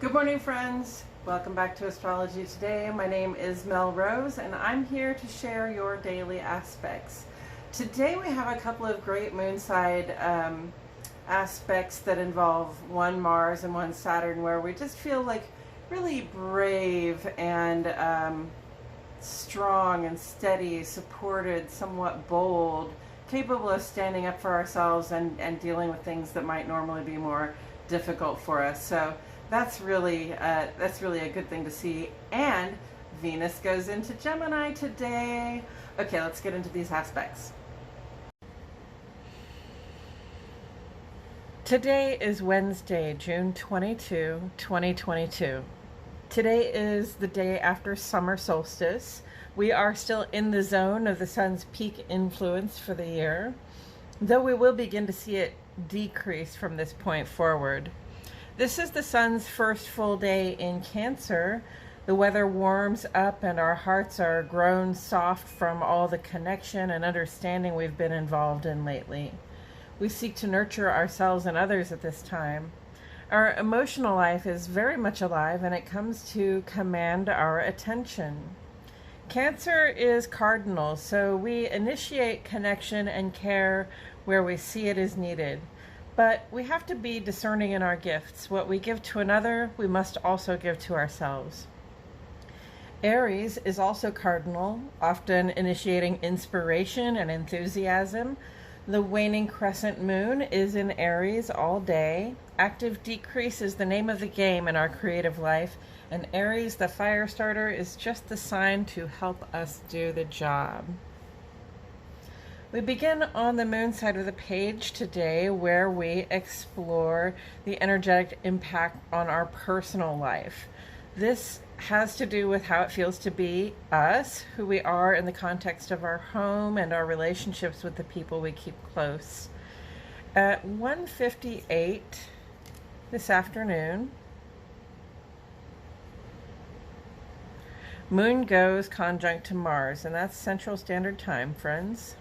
Good morning, friends. Welcome back to Astrology Today. My name is Mel Rose, and I'm here to share your daily aspects. Today we have a couple of great moonside aspects that involve one Mars and one Saturn, where we just feel like really brave and strong and steady, supported, somewhat bold, capable of standing up for ourselves and dealing with things that might normally be more difficult for us. So that's really a good thing to see. And Venus goes into Gemini today. Okay, let's get into these aspects. Today is Wednesday, June 22, 2022. Today is the day after summer solstice. We are still in the zone of the sun's peak influence for the year, though we will begin to see it decrease from this point forward. This is the sun's first full day in Cancer. The weather warms up and our hearts are grown soft from all the connection and understanding we've been involved in lately. We seek to nurture ourselves and others at this time. Our emotional life is very much alive and it comes to command our attention. Cancer is cardinal, so we initiate connection and care where we see it is needed. But we have to be discerning in our gifts. What we give to another, we must also give to ourselves. Aries is also cardinal, often initiating inspiration and enthusiasm. The waning crescent moon is in Aries all day. Active decrease is the name of the game in our creative life, and Aries, the fire starter, is just the sign to help us do the job. We begin on the moon side of the page today, where we explore the energetic impact on our personal life. This has to do with how it feels to be us, who we are in the context of our home and our relationships with the people we keep close. At 1:58 this afternoon, Moon goes conjunct to Mars, and that's Central Standard Time, friends.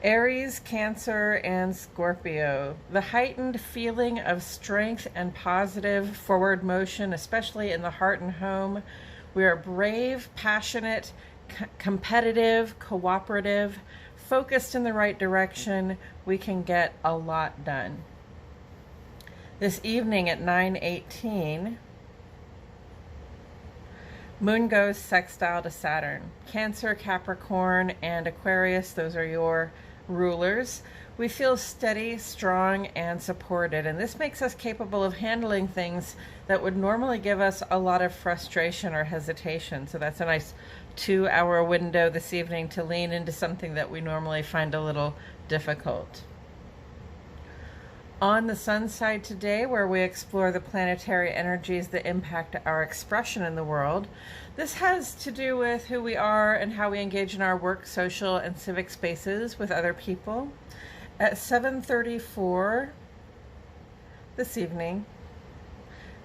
Aries, Cancer, and Scorpio. The heightened feeling of strength and positive forward motion, especially in the heart and home. We are brave, passionate, competitive, cooperative, focused in the right direction. We can get a lot done. This evening at 9:18, Moon goes sextile to Saturn. Cancer, Capricorn, and Aquarius, those are your rulers. We feel steady, strong, and supported, and this makes us capable of handling things that would normally give us a lot of frustration or hesitation. So that's a nice 2-hour window this evening to lean into something that we normally find a little difficult. On the sun side today, where we explore the planetary energies that impact our expression in the world, this has to do with who we are and how we engage in our work, social, and civic spaces with other people. At 7:34 this evening,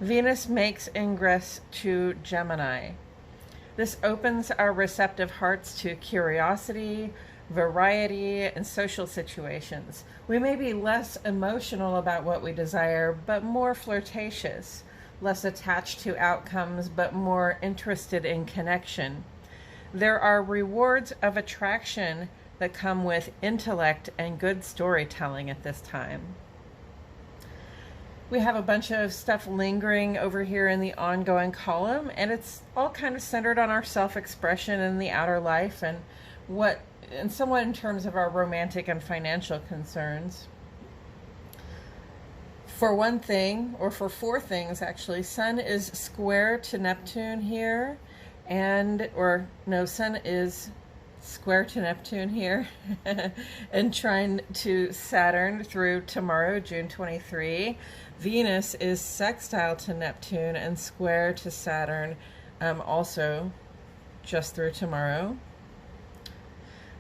Venus makes ingress to Gemini. This opens our receptive hearts to curiosity, variety, and social situations. We may be less emotional about what we desire, but more flirtatious, less attached to outcomes, but more interested in connection. There are rewards of attraction that come with intellect and good storytelling at this time. We have a bunch of stuff lingering over here in the ongoing column, and it's all kind of centered on our self-expression and the outer life and somewhat in terms of our romantic and financial concerns. For one thing, or for four things actually, Sun is square to Neptune here, Sun is square to Neptune here and trine to Saturn through tomorrow, June 23. Venus is sextile to Neptune and square to Saturn, also just through tomorrow.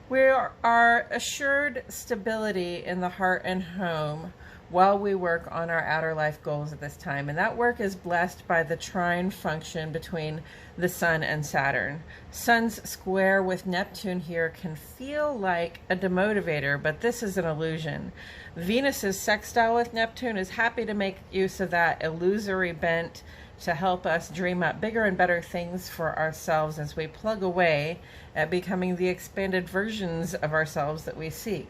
We are assured stability in the heart and home. while we work on our outer life goals at this time. And that work is blessed by the trine function between the Sun and Saturn. Sun's square with Neptune here can feel like a demotivator, but this is an illusion. Venus's sextile with Neptune is happy to make use of that illusory bent to help us dream up bigger and better things for ourselves as we plug away at becoming the expanded versions of ourselves that we seek.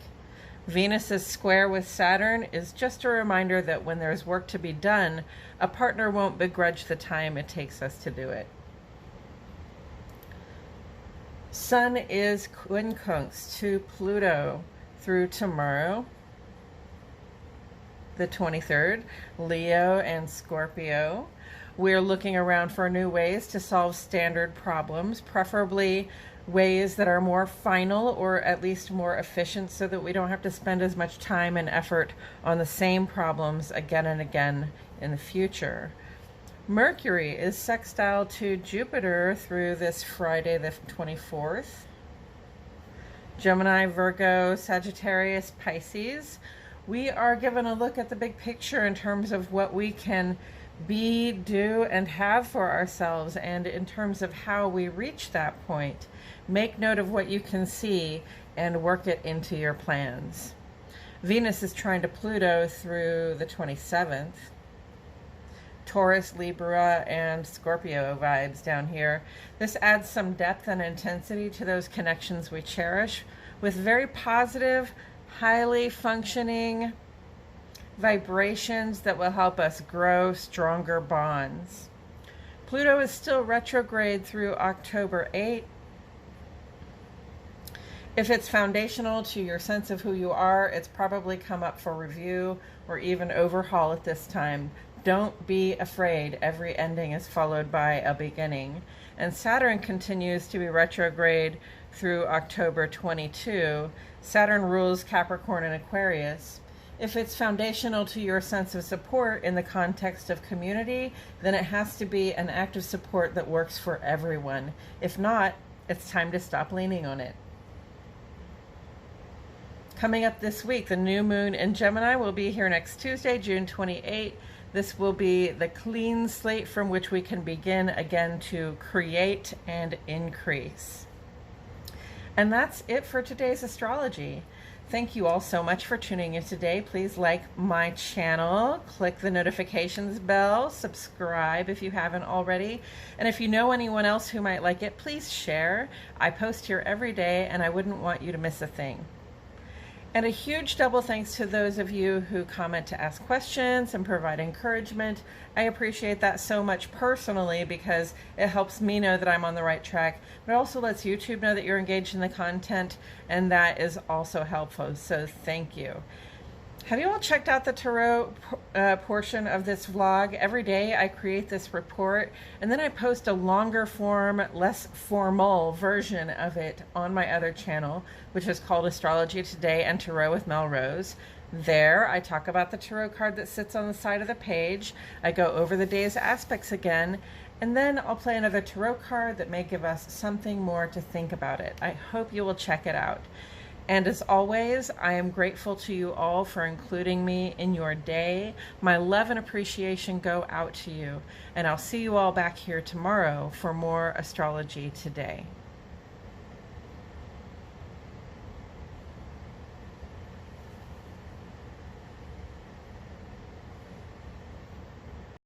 Venus's square with Saturn is just a reminder that when there's work to be done, a partner won't begrudge the time it takes us to do it. Sun is quincunx to Pluto through tomorrow, the 23rd, Leo and Scorpio. We're looking around for new ways to solve standard problems, preferably ways that are more final or at least more efficient so that we don't have to spend as much time and effort on the same problems again and again in the future. Mercury is sextile to Jupiter through this Friday the 24th. Gemini, Virgo, Sagittarius, Pisces. We are given a look at the big picture in terms of what we can be, do, and have for ourselves, and in terms of how we reach that point. Make note of what you can see and work it into your plans. Venus is trine to Pluto through the 27th. Taurus, Libra, and Scorpio vibes down here. This adds some depth and intensity to those connections we cherish with very positive, highly functioning vibrations that will help us grow stronger bonds. Pluto is still retrograde through October 8th. If it's foundational to your sense of who you are, it's probably come up for review or even overhaul at this time. Don't be afraid. Every ending is followed by a beginning. And Saturn continues to be retrograde through October 22. Saturn rules Capricorn and Aquarius. If it's foundational to your sense of support in the context of community, then it has to be an act of support that works for everyone. If not, it's time to stop leaning on it. Coming up this week, the new moon in Gemini will be here next Tuesday, June 28th. This will be the clean slate from which we can begin again to create and increase. And that's it for today's astrology. Thank you all so much for tuning in today. Please like my channel, click the notifications bell, subscribe if you haven't already. And if you know anyone else who might like it, please share. I post here every day and I wouldn't want you to miss a thing. And a huge double thanks to those of you who comment to ask questions and provide encouragement. I appreciate that so much personally because it helps me know that I'm on the right track, but it also lets YouTube know that you're engaged in the content, and that is also helpful, so thank you. Have you all checked out the tarot portion of this vlog? Every day I create this report and then I post a longer form, less formal version of it on my other channel, which is called Astrology Today and Tarot with Melrose. There I talk about the tarot card that sits on the side of the page. I go over the day's aspects again, and then I'll play another tarot card that may give us something more to think about it. I hope you will check it out. And as always, I am grateful to you all for including me in your day. My love and appreciation go out to you. And I'll see you all back here tomorrow for more Astrology Today.